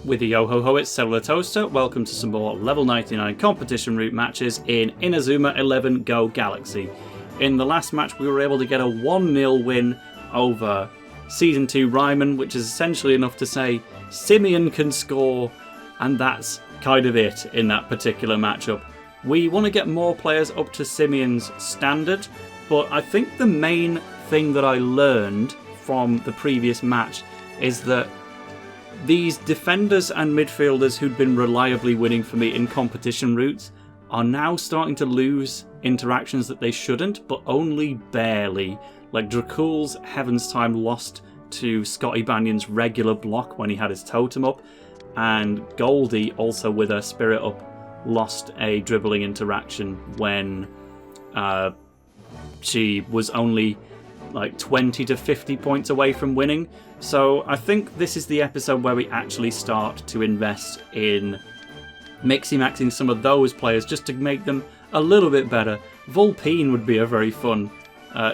With a yo-ho-ho, it's Cellular Toaster. Welcome to some more level 99 competition route matches in Inazuma 11 Go Galaxy. In the last match, we were able to get a 1-0 win over Season 2 Ryman, which is essentially enough to say Simeon can score, and that's kind of it in that particular matchup. We want to get more players up to Simeon's standard, but I think the main thing that I learned from the previous match is that these defenders and midfielders who'd been reliably winning for me in competition routes are now starting to lose interactions that they shouldn't, but only barely. Like Dracul's Heaven's Time lost to Scotty Banyan's regular block when he had his totem up, and Goldie, also with her spirit up, lost a dribbling interaction when she was only like 20 to 50 points away from winning. So I think this is the episode where we actually start to invest in mixi-maxing some of those players just to make them a little bit better. Vulpine would be a very fun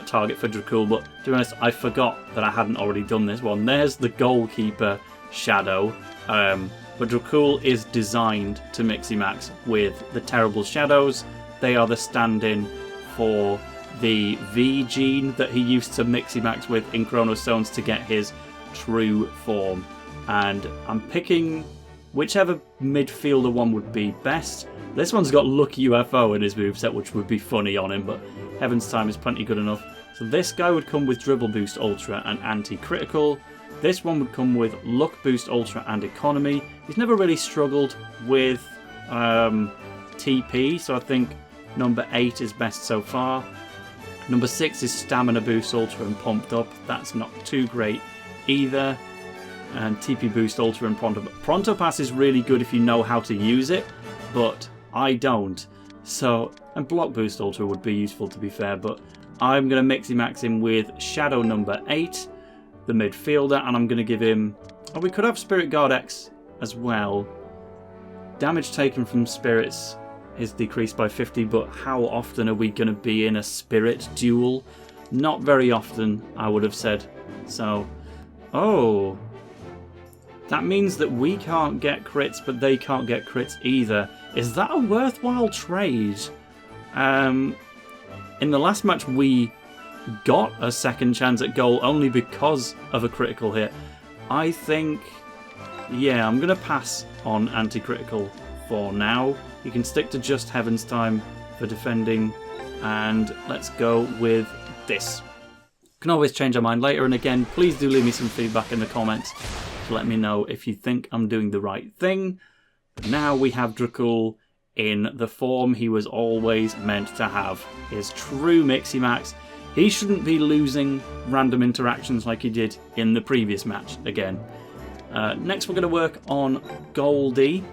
target for Dracul, but to be honest, I forgot that I hadn't already done this one. There's the goalkeeper shadow, but Dracul is designed to mixi-max with the terrible shadows. They are the stand-in for the V gene that he used to mixi-max with in Chronostones to get his true form. And I'm picking whichever midfielder one would be best. This one's got Lucky UFO in his moveset, which would be funny on him, but Heaven's Time is plenty good enough. So this guy would come with Dribble Boost Ultra and Anti-Critical. This one would come with Luck Boost Ultra and Economy. He's never really struggled with TP, so I think number 8 is best so far. Number 6 is Stamina Boost Ultra and Pumped Up. That's not too great either. And TP Boost Ultra and Pronto. Pronto Pass is really good if you know how to use it, but I don't. So, and Block Boost Ultra would be useful, to be fair, but I'm going to mixi-max him with Shadow number 8, the midfielder, and I'm going to give him... Oh, we could have Spirit Guard X as well. Damage taken from spirits is decreased by 50, but how often are we going to be in a spirit duel? Not very often, I would have said. So, oh, that means that we can't get crits, but they can't get crits either. Is that a worthwhile trade? In the last match, we got a second chance at goal only because of a critical hit. I think, yeah, I'm going to pass on anti-critical for now. You can stick to just Heaven's Time for defending, and let's go with this. You can always change our mind later, and again, please do leave me some feedback in the comments to let me know if you think I'm doing the right thing. But now we have Dracul in the form he was always meant to have, his true mixi-max. He shouldn't be losing random interactions like he did in the previous match again. Next we're going to work on Goldie.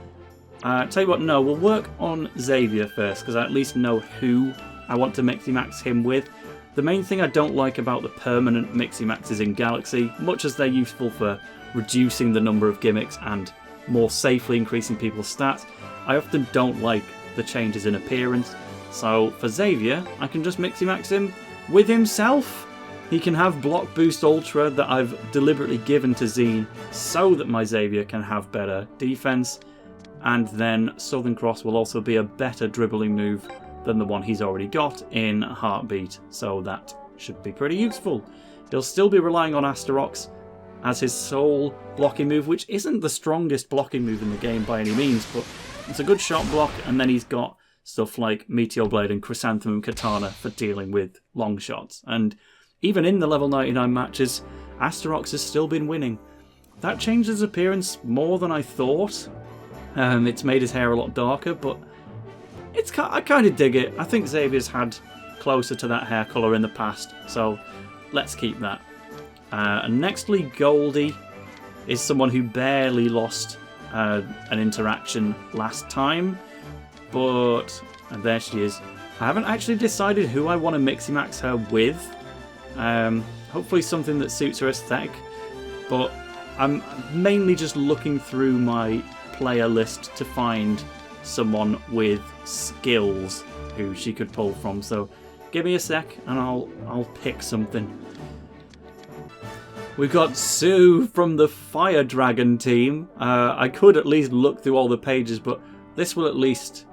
Tell you what, no, we'll work on Xavier first, because I at least know who I want to mixi-max him with. The main thing I don't like about the permanent mixi-maxes in Galaxy, much as they're useful for reducing the number of gimmicks and more safely increasing people's stats, I often don't like the changes in appearance. So for Xavier, I can just mixi-max him with himself. He can have Block Boost Ultra that I've deliberately given to Zine so that my Xavier can have better defense. And then Southern Cross will also be a better dribbling move than the one he's already got in Heartbeat, so that should be pretty useful. He'll still be relying on Asterox as his sole blocking move, which isn't the strongest blocking move in the game by any means, but it's a good shot block, and then he's got stuff like Meteor Blade and Chrysanthemum Katana for dealing with long shots. And even in the level 99 matches, Asterox has still been winning. That changed his appearance more than I thought. It's made his hair a lot darker, but I kind of dig it. I think Xavier's had closer to that hair colour in the past, so let's keep that. And nextly, Goldie is someone who barely lost an interaction last time, but and there she is. I haven't actually decided who I want to mixi-max her with. Hopefully something that suits her aesthetic, but I'm mainly just looking through my player list to find someone with skills who she could pull from. So give me a sec and I'll pick something. We've got Sue from the Fire Dragon team. I could at least look through all the pages, but this will at least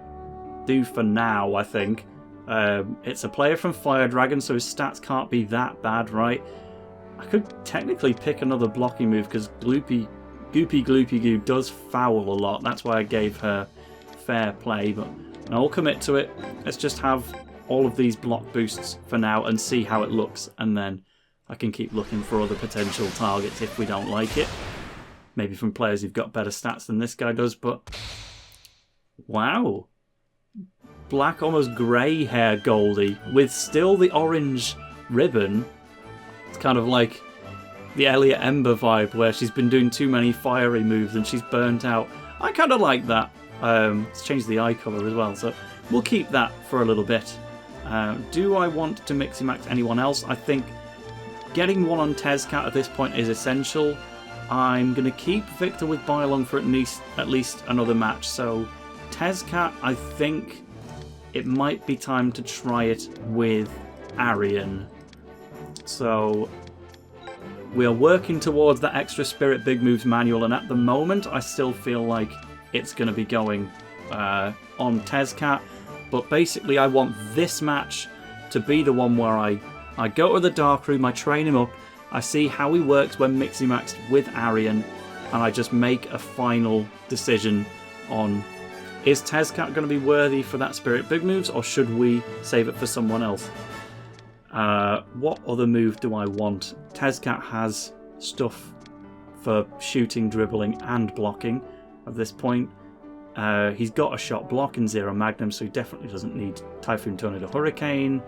do for now, I think. It's a player from Fire Dragon, so his stats can't be that bad, right? I could technically pick another blocking move because Goopy Goo does foul a lot. That's why I gave her fair play, but I'll commit to it. Let's just have all of these block boosts for now and see how it looks, and then I can keep looking for other potential targets if we don't like it. Maybe from players who've got better stats than this guy does, but wow. Black, almost grey hair Goldie with still the orange ribbon. It's kind of like the Elliot Ember vibe where she's been doing too many fiery moves and she's burnt out. I kind of like that. It's changed the eye colour as well, so we'll keep that for a little bit. Do I want to Mixie Max anyone else? I think getting one on Tezcat at this point is essential. I'm going to keep Victor with Bylong for at least another match, so Tezcat, I think it might be time to try it with Arian. So we are working towards that extra Spirit Big Moves manual, and at the moment I still feel like it's going to be going on Tezcat. But basically I want this match to be the one where I go to the Dark Room, I train him up, I see how he works when Mixie Maxed with Arian, and I just make a final decision on, is Tezcat going to be worthy for that Spirit Big Moves, or should we save it for someone else? What other move do I want? Tezcat has stuff for shooting, dribbling, and blocking at this point. He's got a shot block in Zero Magnum, so he definitely doesn't need Typhoon Tornado Hurricane.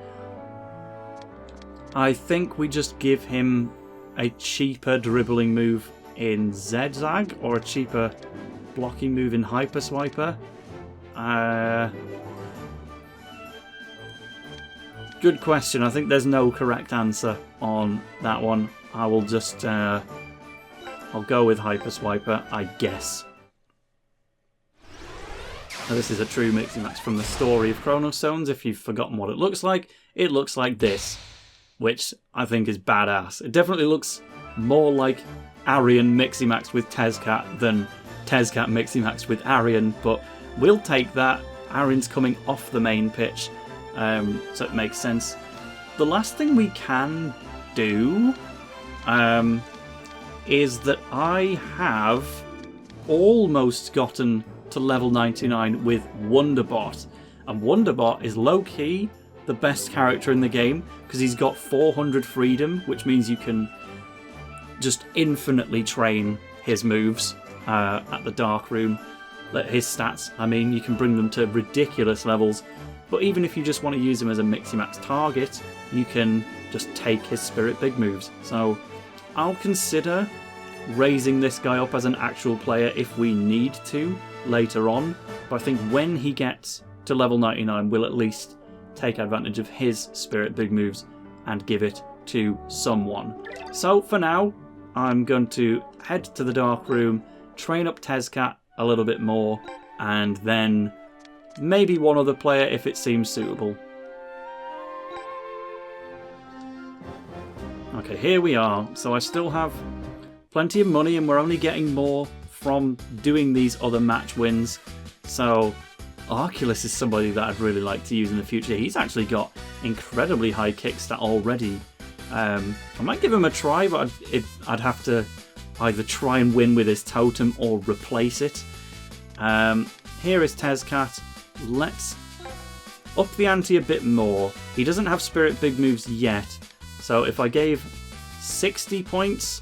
I think we just give him a cheaper dribbling move in Zigzag, or a cheaper blocking move in Hyper Swiper. Good question. I think there's no correct answer on that one. I will just I'll go with Hyper Swiper, I guess. Now, this is a true Mixie Max from the story of Chronos Zones. If you've forgotten what it looks like this, which I think is badass. It definitely looks more like Arian Mixie Max with Tezcat than Tezcat Mixie Max with Arian, but we'll take that. Arian's coming off the main pitch, so it makes sense. The last thing we can do is that I have almost gotten to level 99 with Wonderbot, and Wonderbot is low-key the best character in the game because he's got 400 freedom, which means you can just infinitely train his moves at the Dark Room. His stats, I mean, you can bring them to ridiculous levels, but even if you just want to use him as a Mixie Max target, you can just take his Spirit Big Moves. So I'll consider raising this guy up as an actual player if we need to later on, but I think when he gets to level 99 we'll at least take advantage of his Spirit Big Moves and give it to someone. So for now I'm going to head to the Dark Room, train up Tezcat a little bit more, and then maybe one other player if it seems suitable. Okay, here we are. So I still have plenty of money and we're only getting more from doing these other match wins. So Arculus is somebody that I'd really like to use in the future. He's actually got incredibly high kickstat already. I might give him a try, but I'd have to either try and win with his totem or replace it. Here is Tezcat. Let's up the ante a bit more. He doesn't have Spirit Big Moves yet, so if I gave 60 points,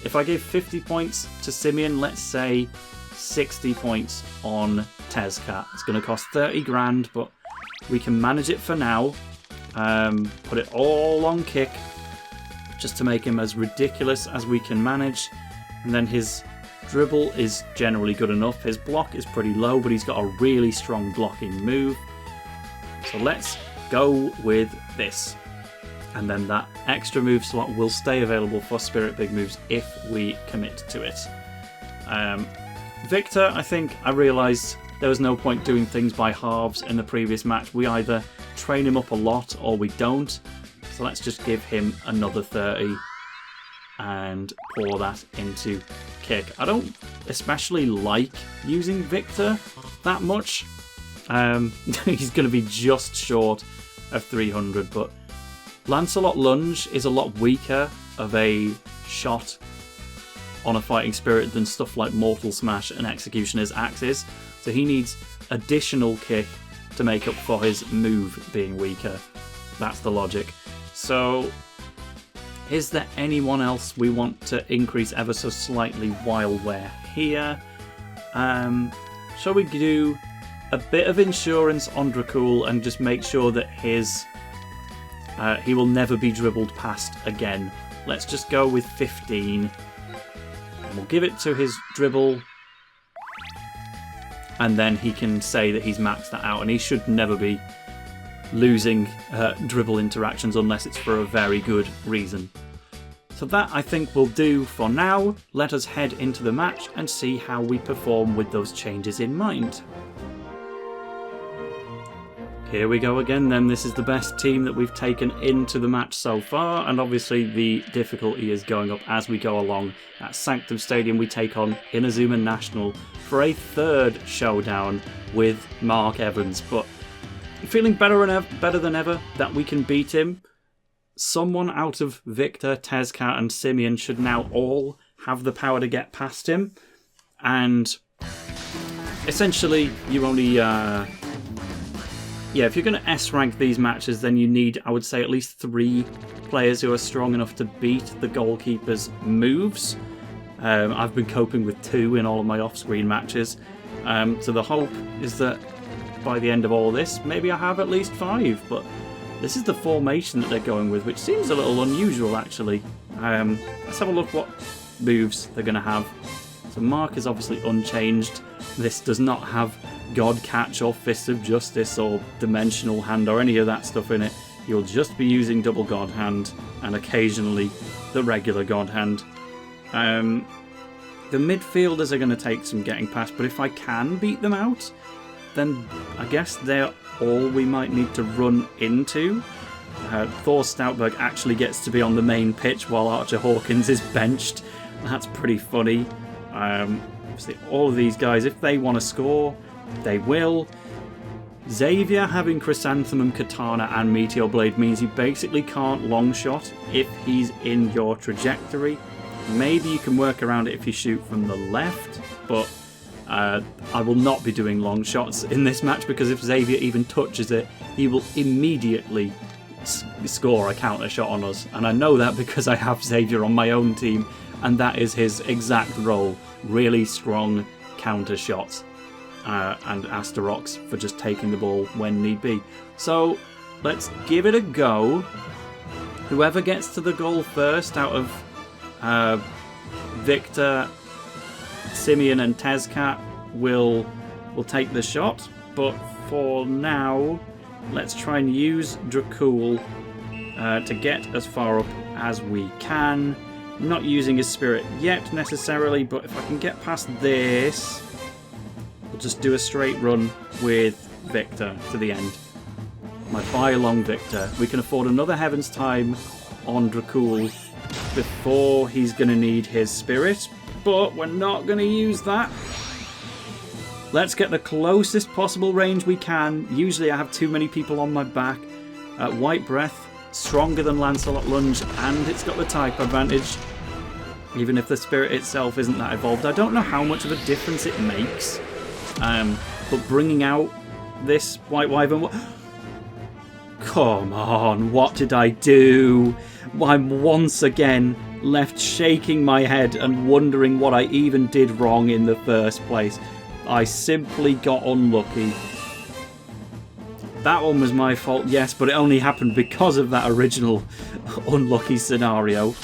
if I gave 50 points to Simeon, let's say 60 points on Tezcat. It's going to cost 30 grand, but we can manage it for now. Put it all on kick, just to make him as ridiculous as we can manage. And then his dribble is generally good enough. His block is pretty low, but he's got a really strong blocking move. So let's go with this. And then that extra move slot will stay available for Spirit Big Moves if we commit to it. Victor, I think I realised there was no point doing things by halves in the previous match. We either train him up a lot or we don't. So let's just give him another 30. and pour that into kick. I don't especially like using Victor that much. He's going to be just short of 300, but Lancelot Lunge is a lot weaker of a shot on a fighting spirit than stuff like Mortal Smash and Executioner's Axes, so he needs additional kick to make up for his move being weaker. That's the logic. So, is there anyone else we want to increase ever so slightly while we're here? Shall we do a bit of insurance on Dracul and just make sure that he will never be dribbled past again? Let's just go with 15. And we'll give it to his dribble. And then he can say that he's maxed that out. And he should never be losing dribble interactions unless it's for a very good reason. So that, I think, will do for now. Let us head into the match and see how we perform with those changes in mind. Here we go again then. This is the best team that we've taken into the match so far, and obviously the difficulty is going up as we go along. At Sanctum Stadium we take on Inazuma National for a third showdown with Mark Evans, but feeling better than ever that we can beat him. Someone out of Victor, Tezcat and Simeon should now all have the power to get past him, and essentially you only... if you're going to S-rank these matches, then you need, I would say, at least 3 players who are strong enough to beat the goalkeeper's moves. I've been coping with 2 in all of my off-screen matches. So the hope is that by the end of all this, maybe I have at least 5. But this is the formation that they're going with, which seems a little unusual, actually. Let's have a look what moves they're going to have. So Mark is obviously unchanged. This does not have God Catch or Fist of Justice or Dimensional Hand or any of that stuff in it. You'll just be using Double God Hand and occasionally the regular God Hand. The midfielders are going to take some getting past, but if I can beat them out, then I guess they're all we might need to run into. Thor Stoutberg actually gets to be on the main pitch while Archer Hawkins is benched. That's pretty funny. Obviously all of these guys, if they want to score, they will. Xavier having Chrysanthemum, Katana and Meteor Blade means he basically can't long shot if he's in your trajectory. Maybe you can work around it if you shoot from the left, but I will not be doing long shots in this match because if Xavier even touches it, he will immediately score a counter shot on us. And I know that because I have Xavier on my own team, and that is his exact role. Really strong counter shots. And Asterox for just taking the ball when need be. So let's give it a go. Whoever gets to the goal first out of Victor, Simeon and Tezcat will take the shot. But for now, let's try and use Dracul to get as far up as we can. Not using his spirit yet necessarily, but if I can get past this, we'll just do a straight run with Victor to the end. My buy-along Victor. We can afford another Heaven's Time on Dracul before he's going to need his spirit, but we're not going to use that. Let's get the closest possible range we can. Usually I have too many people on my back. White Breath, stronger than Lancelot Lunge, and it's got the type advantage. Even if the spirit itself isn't that evolved. I don't know how much of a difference it makes. But bringing out this White Wyvern... Come on, what did I do? I'm once again left shaking my head and wondering what I even did wrong in the first place. I simply got unlucky. That one was my fault, yes, but it only happened because of that original unlucky scenario.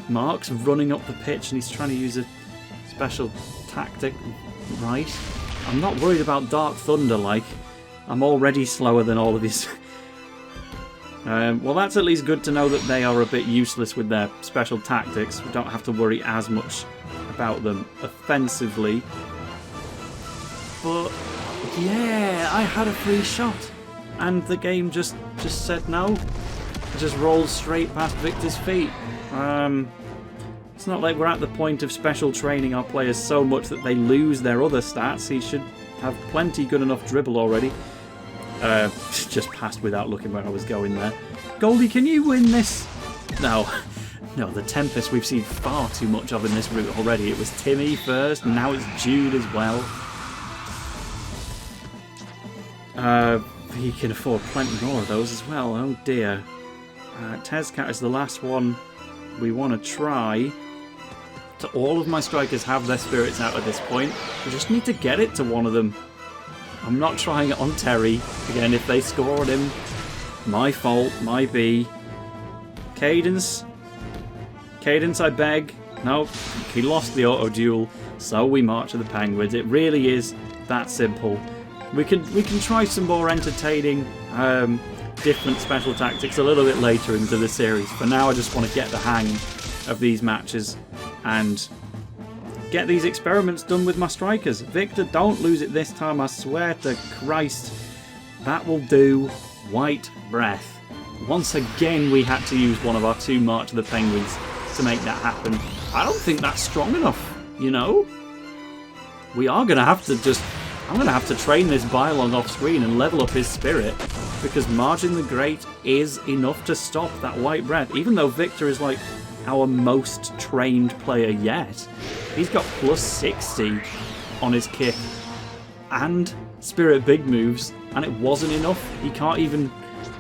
Mark's running up the pitch and he's trying to use a special tactic. Right. I'm not worried about Dark Thunder, like. I'm already slower than all of these. Well, that's at least good to know that they are a bit useless with their special tactics. We don't have to worry as much about them offensively. But, yeah, I had a free shot. And the game just said no. It just rolled straight past Victor's feet. It's not like we're at the point of special training our players so much that they lose their other stats. He should have plenty good enough dribble already. Just passed without looking where I was going there. Goldie, can you win this? No. No, the Tempest we've seen far too much of in this route already. It was Timmy first, and now it's Jude as well. He can afford plenty more of those as well. Oh dear. Tezcat is the last one we want to try. So all of my strikers have their spirits out at this point. We just need to get it to one of them. I'm not trying it on Terry. Again, if they score on him, my fault, my B. Cadence. Cadence, I beg. No, he lost the auto-duel, so we march to the Penguins. It really is that simple. We can try some more entertaining, different special tactics a little bit later into the series. For now, I just want to get the hang of these matches and get these experiments done with my strikers. Victor, don't lose it this time, I swear to Christ. That will do. White breath. Once again, we had to use one of our 2 March of the Penguins to make that happen. I don't think that's strong enough, you know? We are going to have to just... I'm going to have to train this Bylong off screen and level up his spirit, because Margin the Great is enough to stop that white breath. Even though Victor is like our most trained player yet, he's got plus 60 on his kick and spirit big moves, and it wasn't enough. He can't even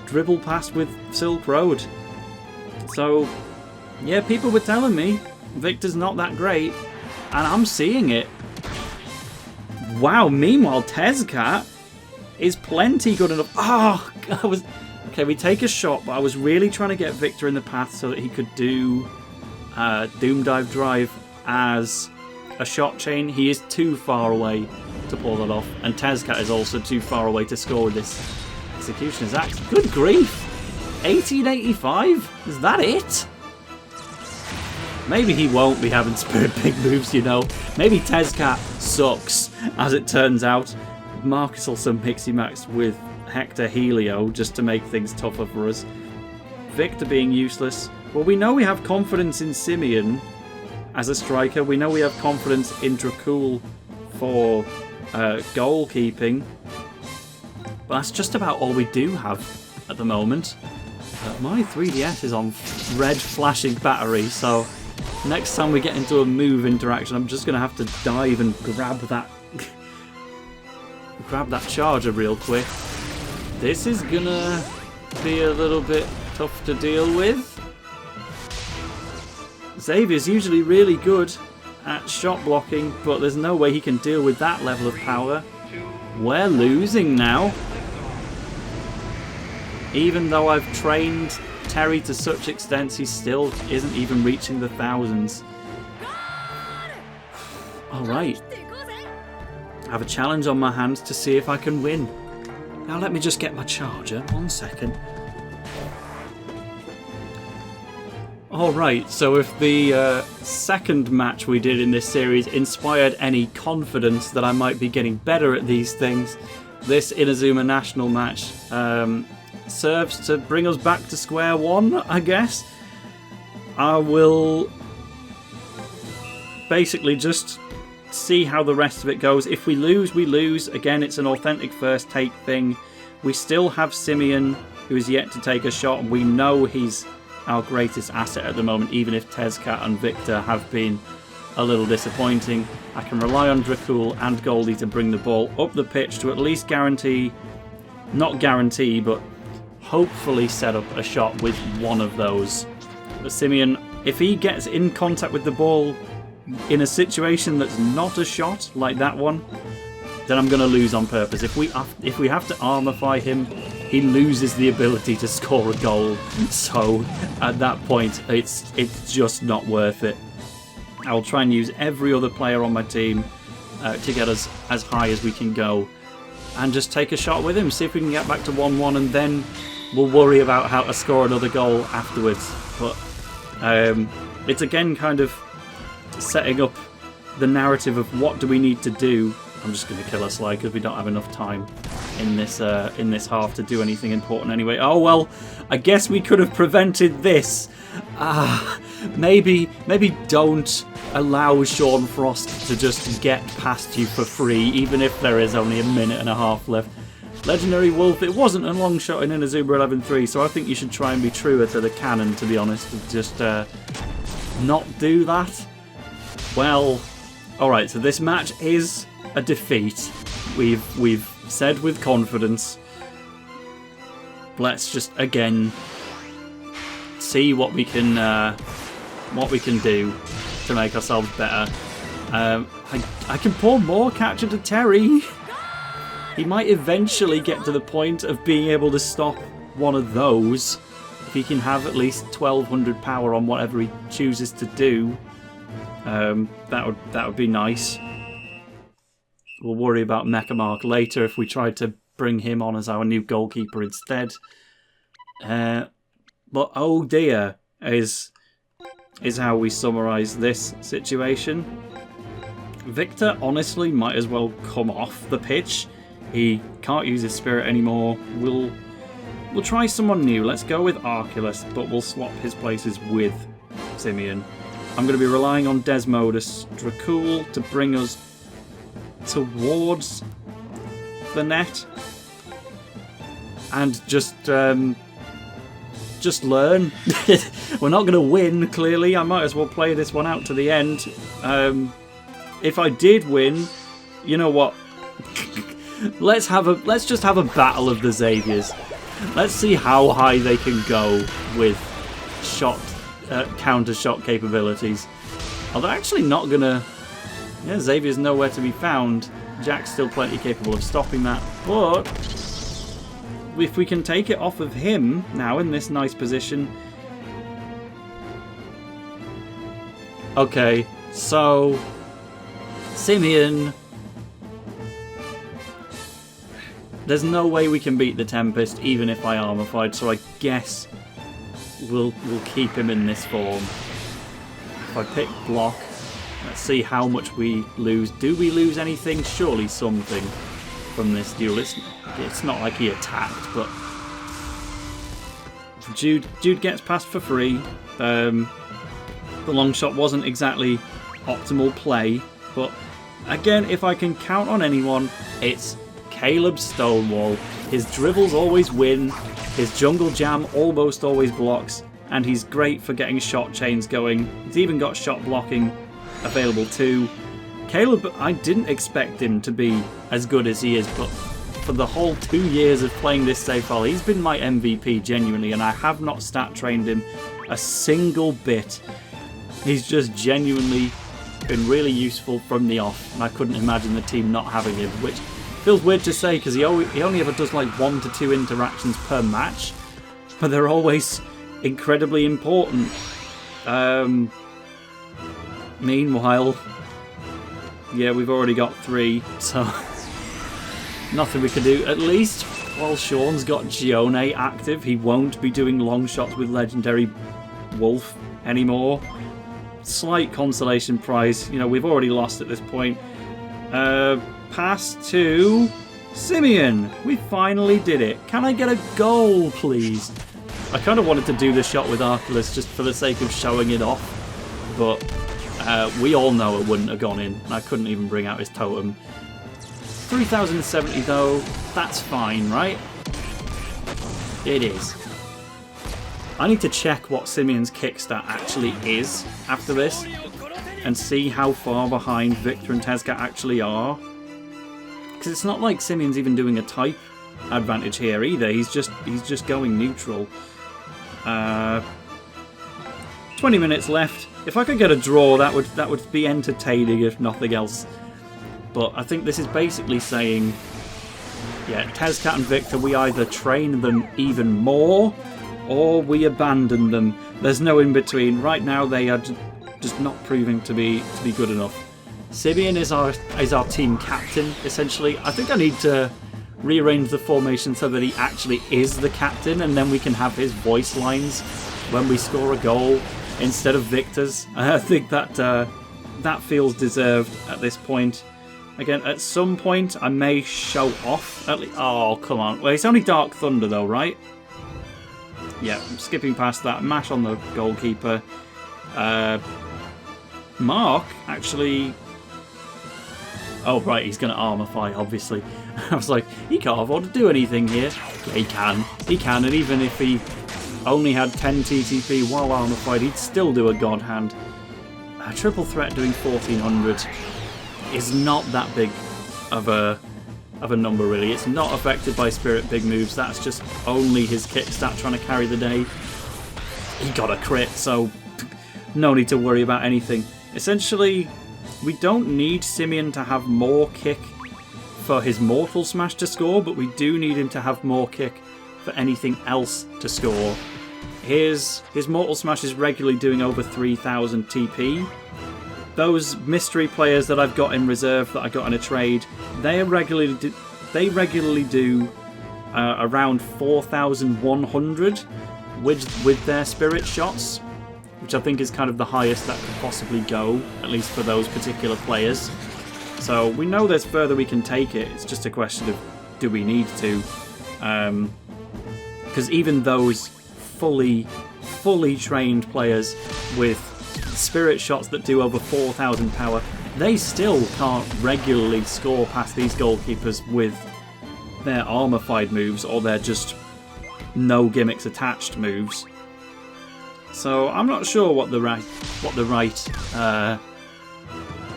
dribble past with Silk Road. So, yeah, people were telling me Victor's not that great, and I'm seeing it. Wow, meanwhile, Tezcat is plenty good enough. Oh, okay, we take a shot, but I was really trying to get Victor in the path so that he could do Doom Dive Drive as a shot chain. He is too far away to pull that off, and Tezcat is also too far away to score with this Executioner's Axe. Good grief! 1885? Is that it? Maybe he won't be having spirit big moves, you know. Maybe Tezcat sucks, as it turns out. Marcus also mixy maxed with Hector Helio just to make things tougher for us. Victor being useless. Well, we know we have confidence in Simeon as a striker. We know we have confidence in Dracul for goalkeeping. But that's just about all we do have at the moment. My 3DS is on red flashing battery, so next time we get into a move interaction, I'm just going to have to dive and grab that charger real quick. This is going to be a little bit tough to deal with. Xavier's usually really good at shot blocking, but there's no way he can deal with that level of power. We're losing now. Even though I've trained Terry to such extent, he still isn't even reaching the thousands. Alright. I have a challenge on my hands to see if I can win. Now let me just get my charger. 1 second. Alright, so if the second match we did in this series inspired any confidence that I might be getting better at these things, this Inazuma National match serves to bring us back to square one, I guess. I will basically just see how the rest of it goes. If we lose, we lose. Again, it's an authentic first take thing. We still have Simeon, who is yet to take a shot, and we know he's our greatest asset at the moment, even if Tezcat and Victor have been a little disappointing. I can rely on Dracul and Goldie to bring the ball up the pitch to at least guarantee, not guarantee, but hopefully set up a shot with one of those. But Simeon, if he gets in contact with the ball in a situation that's not a shot, like that one, then I'm going to lose on purpose. If we have to armorify him, he loses the ability to score a goal. So at that point, it's just not worth it. I'll try and use every other player on my team to get us as high as we can go, and just take a shot with him, see if we can get back to 1-1, and then we'll worry about how to score another goal afterwards. But it's again kind of setting up the narrative of what do we need to do. I'm just going to kill a slide because we don't have enough time in this half to do anything important anyway. Oh well, I guess we could have prevented this. maybe don't allow Sean Frost to just get past you for free, even if there is only a minute and a half left. Legendary Wolf, it wasn't a long shot in Inazuma 11-3, so I think you should try and be truer to the canon, to be honest, and just not do that. Well, alright, so this match is a defeat. We've said with confidence. Let's just, again, see what we can do to make ourselves better. I can pour more capture to Terry. He might eventually get to the point of being able to stop one of those if he can have at least 1200 power on whatever he chooses to do. That would be nice. We'll worry about Mecha Mark later if we try to bring him on as our new goalkeeper instead. But oh dear, is how we summarise this situation. Victor honestly might as well come off the pitch. He can't use his spirit anymore. We'll try someone new. Let's go with Arculus, but we'll swap his places with Simeon. I'm going to be relying on Desmodus Dracul to bring us towards the net. And just learn. We're not going to win, clearly. I might as well play this one out to the end. If I did win, you know what? Let's just have a battle of the Xaviers. Let's see how high they can go with counter shot capabilities. Are they actually not gonna? Yeah, Xavier's nowhere to be found. Jack's still plenty capable of stopping that, but if we can take it off of him now in this nice position. Okay, so Simeon. There's no way we can beat the Tempest, even if I armor fight, so I guess we'll keep him in this form. If I pick block, let's see how much we lose. Do we lose anything? Surely something from this duel. It's not like he attacked, but Jude gets past for free. The long shot wasn't exactly optimal play, but again, if I can count on anyone, it's Caleb Stonewall. His dribbles always win, his jungle jam almost always blocks, and he's great for getting shot chains going. He's even got shot blocking available too. Caleb, I didn't expect him to be as good as he is, but for the whole 2 years of playing this save file, he's been my MVP genuinely, and I have not stat trained him a single bit. He's just genuinely been really useful from the off, and I couldn't imagine the team not having him, which feels weird to say because he only ever does like 1 to 2 interactions per match, but they're always incredibly important. Meanwhile, yeah, we've already got 3, so nothing we can do. At least while Sean's got Gione active, he won't be doing long shots with Legendary Wolf anymore. Slight consolation prize. You know, we've already lost at this point. Pass to Simeon. We finally did it. Can I get a goal, please? I kind of wanted to do the shot with Arculus just for the sake of showing it off, but we all know it wouldn't have gone in. I couldn't even bring out his totem. 3070 though, that's fine, right? It is. I need to check what Simeon's kickstat actually is after this and see how far behind Victor and Tezca actually are. Because it's not like Simeon's even doing a type advantage here either. He's just going neutral. 20 minutes left. If I could get a draw, that would be entertaining if nothing else. But I think this is basically saying, yeah, Tezca and Victor, we either train them even more or we abandon them. There's no in between. Right now they are just not proving to be good enough. Simeon is our team captain, essentially. I think I need to rearrange the formation so that he actually is the captain, and then we can have his voice lines when we score a goal instead of Victor's. I think that feels deserved at this point. Again, at some point I may show off. Oh, come on. Well, it's only Dark Thunder though, right? Yeah, I'm skipping past that. Mash on the goalkeeper. Mark actually... Oh, right, he's going to armor fight, obviously. I was like, he can't afford to do anything here. Yeah, he can. He can, and even if he only had 10 TTP while armor fight, he'd still do a God Hand. A triple threat doing 1400 is not that big of a number, really. It's not affected by Spirit big moves. That's just only his kickstart trying to carry the day. He got a crit, so no need to worry about anything. Essentially, we don't need Simeon to have more kick for his Mortal Smash to score, but we do need him to have more kick for anything else to score. His Mortal Smash is regularly doing over 3000 TP. Those mystery players that I've got in reserve that I got in a trade, they regularly do around 4100 with their spirit shots, which I think is kind of the highest that could possibly go, at least for those particular players. So we know there's further we can take it. It's just a question of, do we need to? Because even those fully trained players with spirit shots that do over 4000 power, they still can't regularly score past these goalkeepers with their armor-fied moves or their just no gimmicks attached moves. So I'm not sure what the right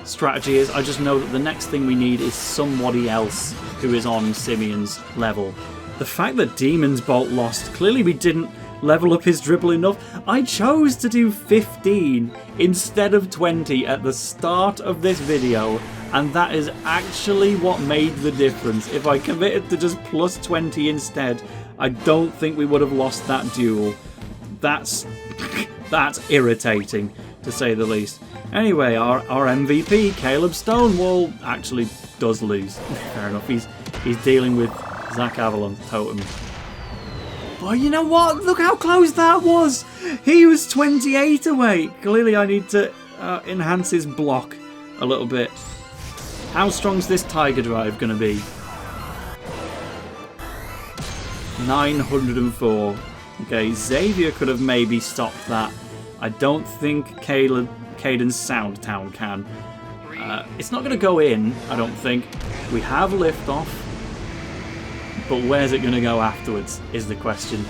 strategy is. I just know that the next thing we need is somebody else who is on Simeon's level. The fact that Demon's Bolt lost, clearly we didn't level up his dribble enough. I chose to do 15 instead of 20 at the start of this video, and that is actually what made the difference. If I committed to just plus 20 instead, I don't think we would have lost that duel. That's irritating, to say the least. Anyway, our MVP, Caleb Stonewall, actually does lose. Fair enough, he's dealing with Zach Avalon's totem. Oh, you know what? Look how close that was! He was 28 away! Clearly I need to enhance his block a little bit. How strong's this Tiger Drive going to be? 904. Okay, Xavier could have maybe stopped that. I don't think Caden's Sound Town can. It's not going to go in, I don't think. We have liftoff. But where's it going to go afterwards is the question.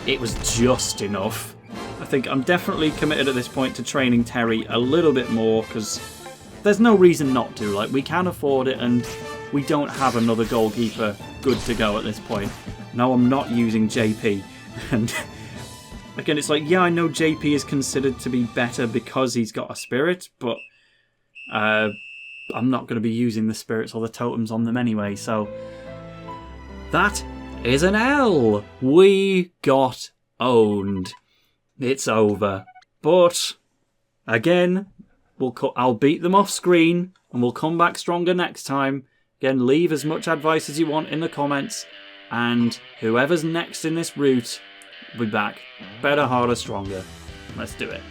It was just enough. I think I'm definitely committed at this point to training Terry a little bit more, because there's no reason not to. Like, we can afford it, and we don't have another goalkeeper good to go at this point. No, I'm not using JP. And again, it's like, yeah, I know JP is considered to be better because he's got a spirit, but I'm not going to be using the spirits or the totems on them anyway, so... That is an L. We got owned. It's over. But, again, I'll beat them off screen, and we'll come back stronger next time. Again, leave as much advice as you want in the comments, and whoever's next in this route will be back. Better, harder, stronger. Let's do it.